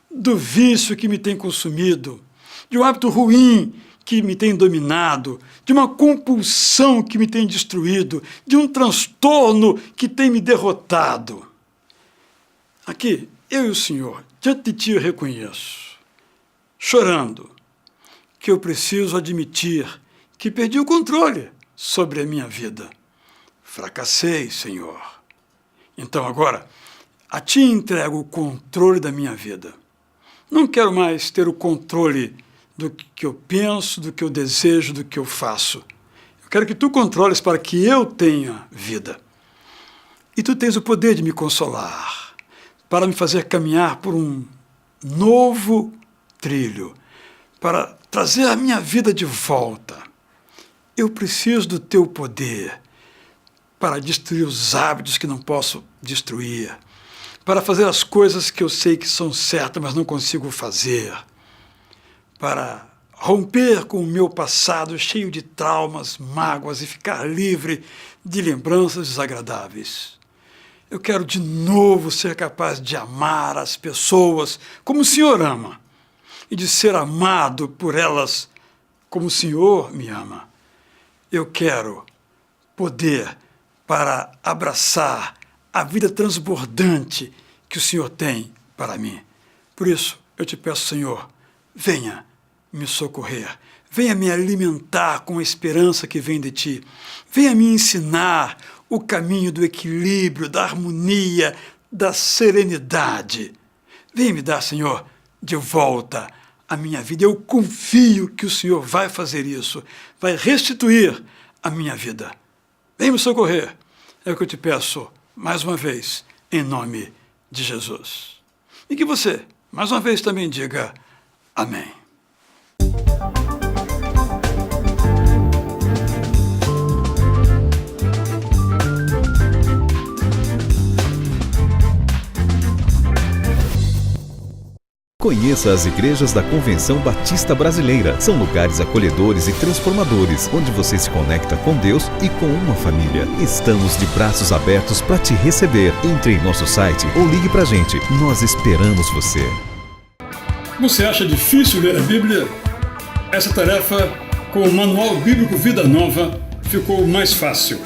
do vício que me tem consumido, de um hábito ruim que me tem dominado, de uma compulsão que me tem destruído, de um transtorno que tem me derrotado. Aqui, eu e o Senhor, diante de Ti eu reconheço, chorando, que eu preciso admitir que perdi o controle sobre a minha vida. Fracassei, Senhor. Então agora, a Ti entrego o controle da minha vida. Não quero mais ter o controle do que eu penso, do que eu desejo, do que eu faço. Eu quero que Tu controles para que eu tenha vida. E Tu tens o poder de me consolar, para me fazer caminhar por um novo trilho, para trazer a minha vida de volta. Eu preciso do Teu poder para destruir os hábitos que não posso destruir, para fazer as coisas que eu sei que são certas, mas não consigo fazer, para romper com o meu passado cheio de traumas, mágoas e ficar livre de lembranças desagradáveis. Eu quero de novo ser capaz de amar as pessoas como o Senhor ama e de ser amado por elas como o Senhor me ama. Eu quero poder para abraçar a vida transbordante que o Senhor tem para mim. Por isso, eu te peço, Senhor, venha me socorrer, venha me alimentar com a esperança que vem de Ti, venha me ensinar o caminho do equilíbrio, da harmonia, da serenidade. Venha me dar, Senhor, de volta a minha vida. Eu confio que o Senhor vai fazer isso, vai restituir a minha vida. Venha me socorrer, é o que eu te peço, mais uma vez, em nome de Jesus. E que você, mais uma vez, também diga amém. Conheça as igrejas da Convenção Batista Brasileira. São lugares acolhedores e transformadores, onde você se conecta com Deus e com uma família. Estamos de braços abertos para te receber. Entre em nosso site ou ligue pra gente. Nós esperamos você. Você acha difícil ler a Bíblia? Essa tarefa, com o Manual Bíblico Vida Nova, ficou mais fácil.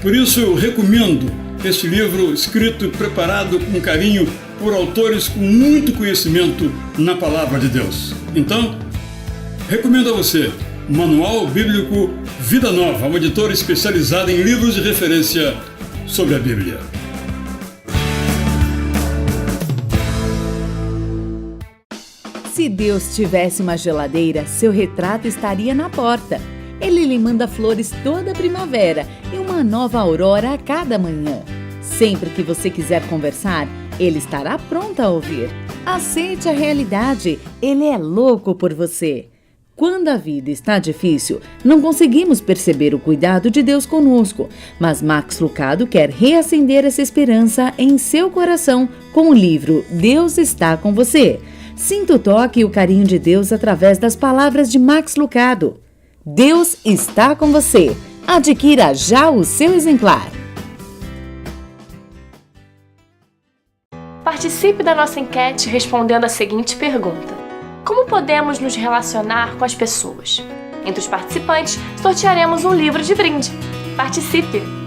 Por isso eu recomendo este livro escrito e preparado com carinho por autores com muito conhecimento na Palavra de Deus. Então, recomendo a você Manual Bíblico Vida Nova, uma editora especializada em livros de referência sobre a Bíblia. Se Deus tivesse uma geladeira, seu retrato estaria na porta. Ele lhe manda flores toda primavera e uma nova aurora a cada manhã. Sempre que você quiser conversar, ele estará pronto a ouvir. Aceite a realidade, ele é louco por você. Quando a vida está difícil, não conseguimos perceber o cuidado de Deus conosco, mas Max Lucado quer reacender essa esperança em seu coração com o livro Deus está com você. Sinta o toque e o carinho de Deus através das palavras de Max Lucado. Deus está com você. Adquira já o seu exemplar. Participe da nossa enquete respondendo a seguinte pergunta: como podemos nos relacionar com as pessoas? Entre os participantes, sortearemos um livro de brinde. Participe!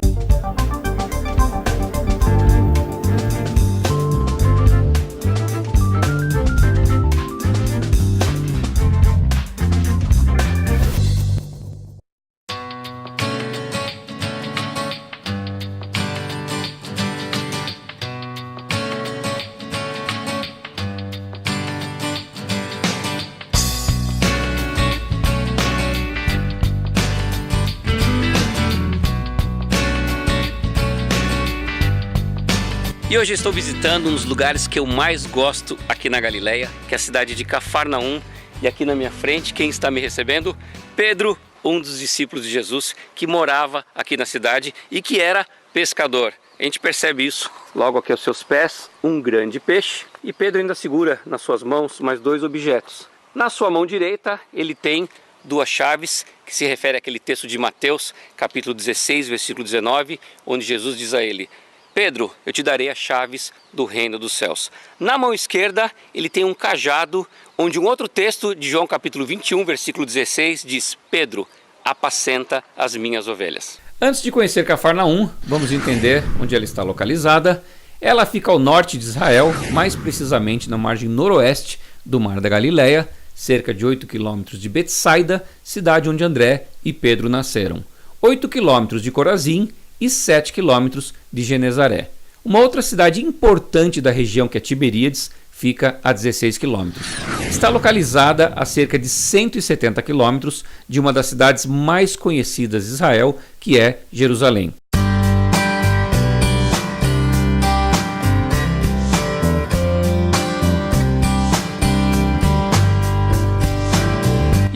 E hoje eu estou visitando um dos lugares que eu mais gosto aqui na Galileia, que é a cidade de Cafarnaum. E aqui na minha frente, quem está me recebendo? Pedro, um dos discípulos de Jesus, que morava aqui na cidade e que era pescador. A gente percebe isso logo aqui aos seus pés, um grande peixe. E Pedro ainda segura nas suas mãos mais dois objetos. Na sua mão direita, ele tem duas chaves, que se refere àquele texto de Mateus, capítulo 16, versículo 19, onde Jesus diz a ele: Pedro, eu te darei as chaves do reino dos céus. Na mão esquerda, ele tem um cajado, onde um outro texto de João capítulo 21, versículo 16, diz: Pedro, apacenta as minhas ovelhas. Antes de conhecer Cafarnaum, vamos entender onde ela está localizada. Ela fica ao norte de Israel, mais precisamente na margem noroeste do Mar da Galileia, cerca de 8 quilômetros de Betsaida, cidade onde André e Pedro nasceram. 8 quilômetros de Corazim e 7 quilômetros de Genezaré. Uma outra cidade importante da região, que é Tiberíades, fica a 16 quilômetros. Está localizada a cerca de 170 quilômetros de uma das cidades mais conhecidas de Israel, que é Jerusalém.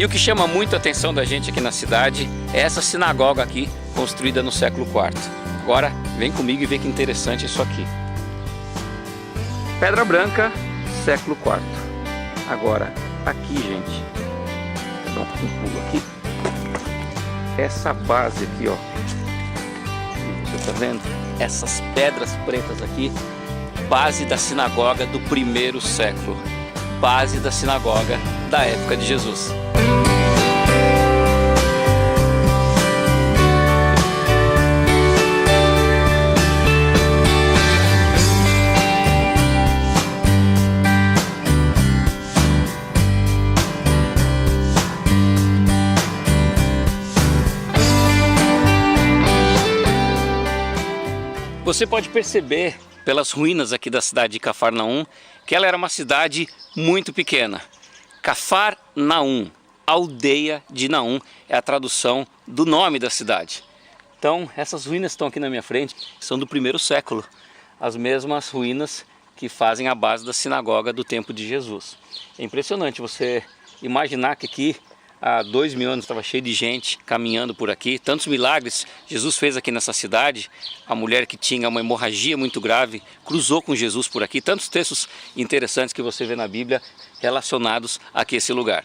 E o que chama muito a atenção da gente aqui na cidade é essa sinagoga aqui, construída no século IV. Agora, vem comigo e vê que interessante isso aqui. Pedra branca, século IV. Agora, aqui, gente, vou dar um pulo aqui. Essa base aqui, ó. Você tá vendo? Essas pedras pretas aqui, base da sinagoga do primeiro século. Base da sinagoga da época de Jesus. Você pode perceber pelas ruínas aqui da cidade de Cafarnaum que ela era uma cidade muito pequena. Cafarnaum, aldeia de Naum, é a tradução do nome da cidade. Então, essas ruínas que estão aqui na minha frente são do primeiro século, as mesmas ruínas que fazem a base da sinagoga do tempo de Jesus. É impressionante você imaginar que aqui há 2000 anos estava cheio de gente caminhando por aqui, tantos milagres Jesus fez aqui nessa cidade. A mulher que tinha uma hemorragia muito grave cruzou com Jesus por aqui, tantos textos interessantes que você vê na Bíblia relacionados aqui a esse lugar.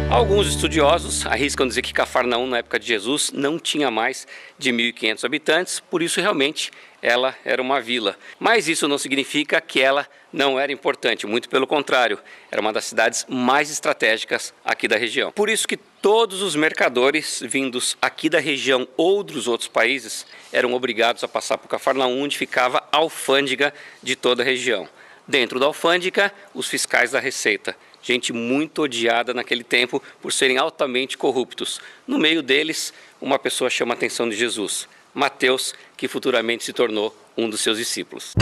Alguns estudiosos arriscam dizer que Cafarnaum, na época de Jesus, não tinha mais de 1.500 habitantes, por isso realmente ela era uma vila. Mas isso não significa que ela não era importante, muito pelo contrário, era uma das cidades mais estratégicas aqui da região. Por isso que todos os mercadores vindos aqui da região ou dos outros países eram obrigados a passar por Cafarnaum, onde ficava a alfândega de toda a região. Dentro da alfândega, os fiscais da Receita. Gente muito odiada naquele tempo por serem altamente corruptos. No meio deles, uma pessoa chama a atenção de Jesus, Mateus, que futuramente se tornou um dos seus discípulos.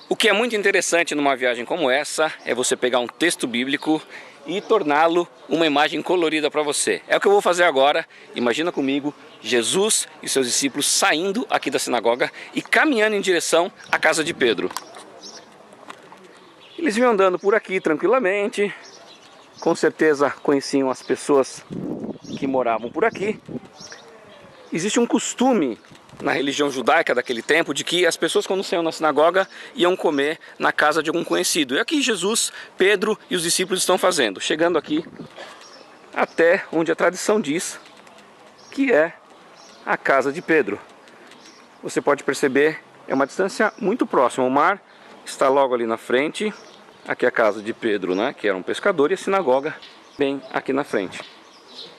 O que é muito interessante numa viagem como essa é você pegar um texto bíblico e torná-lo uma imagem colorida para você. É o que eu vou fazer agora. Imagina comigo Jesus e seus discípulos saindo aqui da sinagoga e caminhando em direção à casa de Pedro. Eles vinham andando por aqui tranquilamente, com certeza conheciam as pessoas que moravam por aqui. Existe um costume na religião judaica daquele tempo de que as pessoas, quando saíam na sinagoga, iam comer na casa de algum conhecido. E aqui Jesus, Pedro e os discípulos estão fazendo, chegando aqui até onde a tradição diz que é a casa de Pedro. Você pode perceber, é uma distância muito próxima. O mar está logo ali na frente. Aqui é a casa de Pedro, né, que era um pescador, e a sinagoga bem aqui na frente.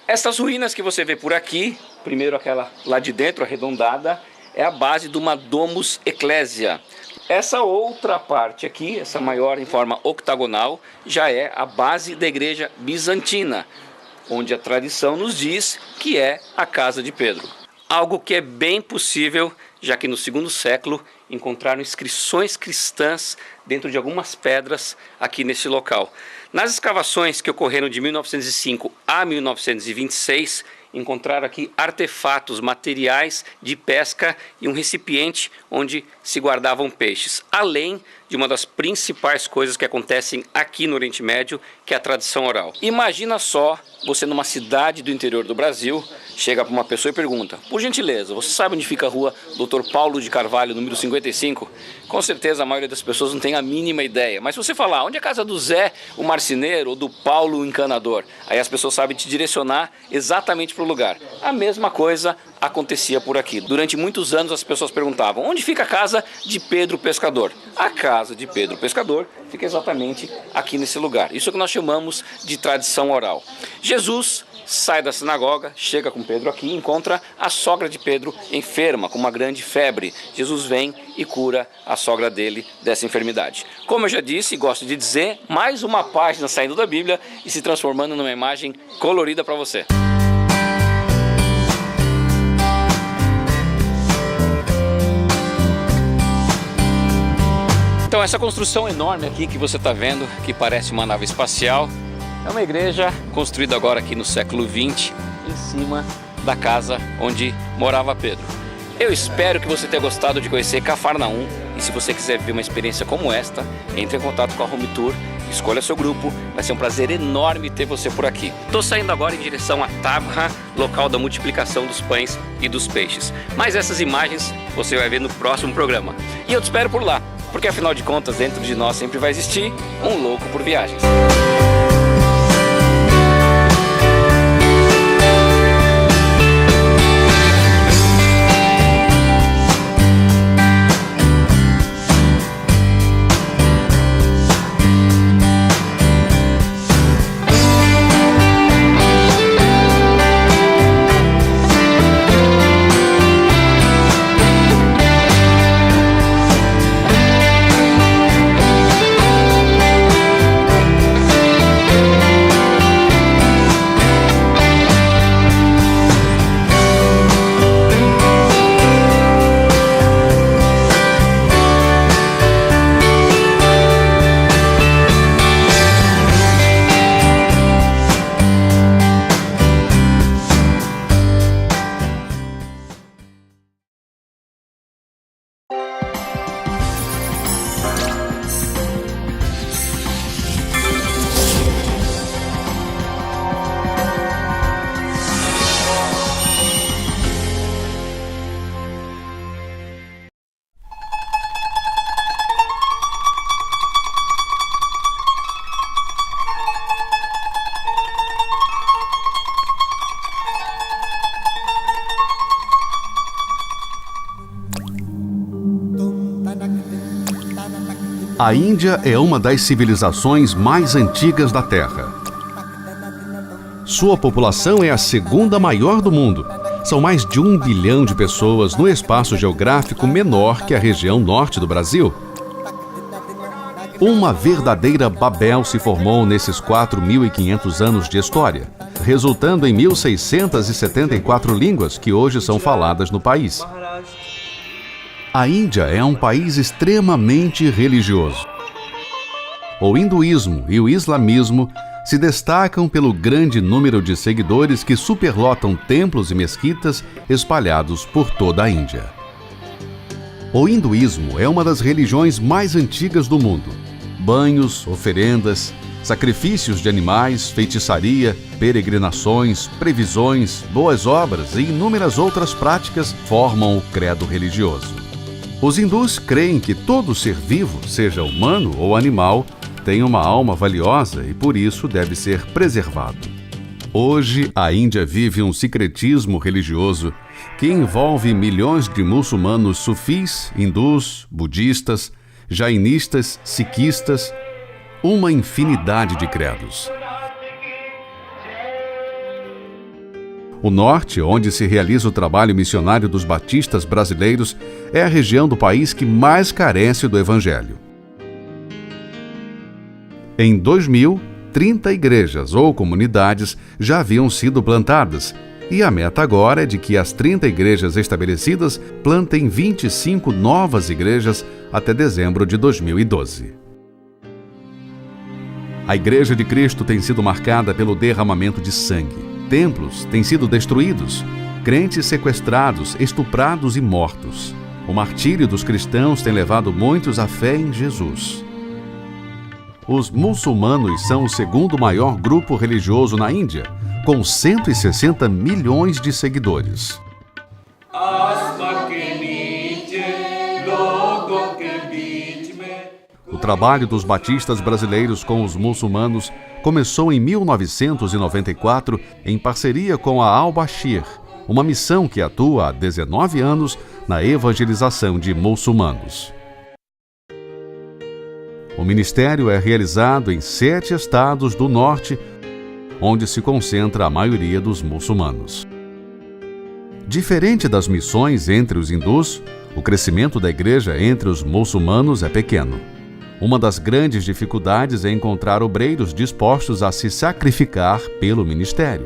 Essas ruínas que você vê por aqui, primeiro aquela lá de dentro, arredondada, é a base de uma Domus Ecclesia. Essa outra parte aqui, essa maior em forma octagonal, já é a base da igreja bizantina, onde a tradição nos diz que é a casa de Pedro. Algo que é bem possível, já que no segundo século encontraram inscrições cristãs dentro de algumas pedras aqui nesse local. Nas escavações que ocorreram de 1905 a 1926, encontraram aqui artefatos, materiais de pesca e um recipiente onde se guardavam peixes, além de uma das principais coisas que acontecem aqui no Oriente Médio, que é a tradição oral. Imagina só, você numa cidade do interior do Brasil, chega para uma pessoa e pergunta: por gentileza, você sabe onde fica a rua Dr. Paulo de Carvalho, número 55? Com certeza a maioria das pessoas não tem a mínima ideia, mas se você falar onde é a casa do Zé, o marceneiro, ou do Paulo, o encanador, aí as pessoas sabem te direcionar exatamente para o lugar. A mesma coisa acontecia por aqui. Durante muitos anos as pessoas perguntavam: onde fica a casa de Pedro Pescador? A casa de Pedro Pescador fica exatamente aqui nesse lugar. Isso é o que nós chamamos de tradição oral. Jesus sai da sinagoga, chega com Pedro aqui e encontra a sogra de Pedro enferma, com uma grande febre. Jesus vem e cura a sogra dele dessa enfermidade. Como eu já disse e gosto de dizer, mais uma página saindo da Bíblia e se transformando numa imagem colorida para você. Então essa construção enorme aqui que você está vendo, que parece uma nave espacial, é uma igreja construída agora aqui no século XX, em cima da casa onde morava Pedro. Eu espero que você tenha gostado de conhecer Cafarnaum, e se você quiser viver uma experiência como esta, entre em contato com a Home Tour, escolha seu grupo, vai ser um prazer enorme ter você por aqui. Estou saindo agora em direção a Tabra, local da multiplicação dos pães e dos peixes. Mas essas imagens você vai ver no próximo programa. E eu te espero por lá, porque afinal de contas, dentro de nós sempre vai existir um louco por viagens. A Índia é uma das civilizações mais antigas da Terra. Sua população é a segunda maior do mundo. São mais de 1 bilhão de pessoas no espaço geográfico menor que a região norte do Brasil. Uma verdadeira Babel se formou nesses 4.500 anos de história, resultando em 1.674 línguas que hoje são faladas no país. A Índia é um país extremamente religioso. O hinduísmo e o islamismo se destacam pelo grande número de seguidores que superlotam templos e mesquitas espalhados por toda a Índia. O hinduísmo é uma das religiões mais antigas do mundo. Banhos, oferendas, sacrifícios de animais, feitiçaria, peregrinações, previsões, boas obras e inúmeras outras práticas formam o credo religioso. Os hindus creem que todo ser vivo, seja humano ou animal, tem uma alma valiosa e por isso deve ser preservado. Hoje, a Índia vive um sincretismo religioso que envolve milhões de muçulmanos sufis, hindus, budistas, jainistas, sikhistas, uma infinidade de credos. O norte, onde se realiza o trabalho missionário dos batistas brasileiros, é a região do país que mais carece do Evangelho. Em 2000, 30 igrejas ou comunidades já haviam sido plantadas, e a meta agora é de que as 30 igrejas estabelecidas plantem 25 novas igrejas até dezembro de 2012. A Igreja de Cristo tem sido marcada pelo derramamento de sangue. Templos têm sido destruídos, crentes sequestrados, estuprados e mortos. O martírio dos cristãos tem levado muitos à fé em Jesus. Os muçulmanos são o segundo maior grupo religioso na Índia, com 160 milhões de seguidores. O trabalho dos batistas brasileiros com os muçulmanos começou em 1994 em parceria com a Al-Bashir, uma missão que atua há 19 anos na evangelização de muçulmanos. O ministério é realizado em 7 estados do norte, onde se concentra a maioria dos muçulmanos. Diferente das missões entre os hindus, o crescimento da igreja entre os muçulmanos é pequeno. Uma das grandes dificuldades é encontrar obreiros dispostos a se sacrificar pelo ministério.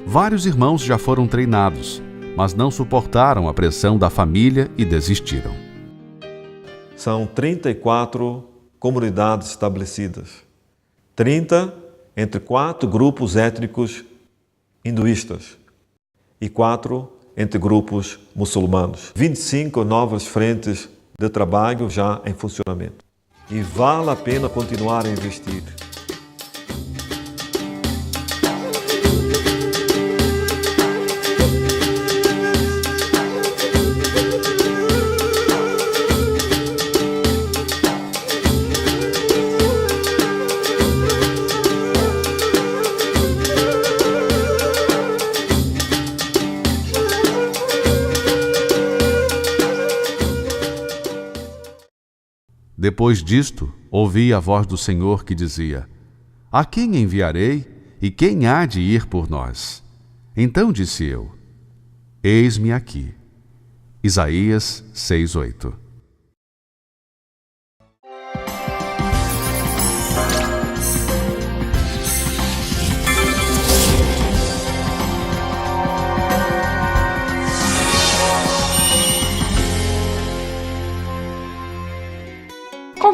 Vários irmãos já foram treinados, mas não suportaram a pressão da família e desistiram. São 34 comunidades estabelecidas, 30 entre 4 grupos étnicos hinduístas e 4 entre grupos muçulmanos. 25 novas frentes de trabalho já em funcionamento. E vale a pena continuar a investir. Depois disto, ouvi a voz do Senhor que dizia: A quem enviarei e quem há de ir por nós? Então disse eu: Eis-me aqui. Isaías 6:8.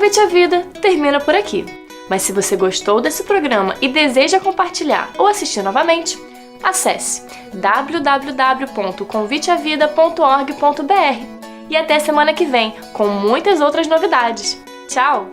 Convite à Vida termina por aqui. Mas se você gostou desse programa e deseja compartilhar ou assistir novamente, acesse www.conviteavida.org.br e até semana que vem com muitas outras novidades. Tchau!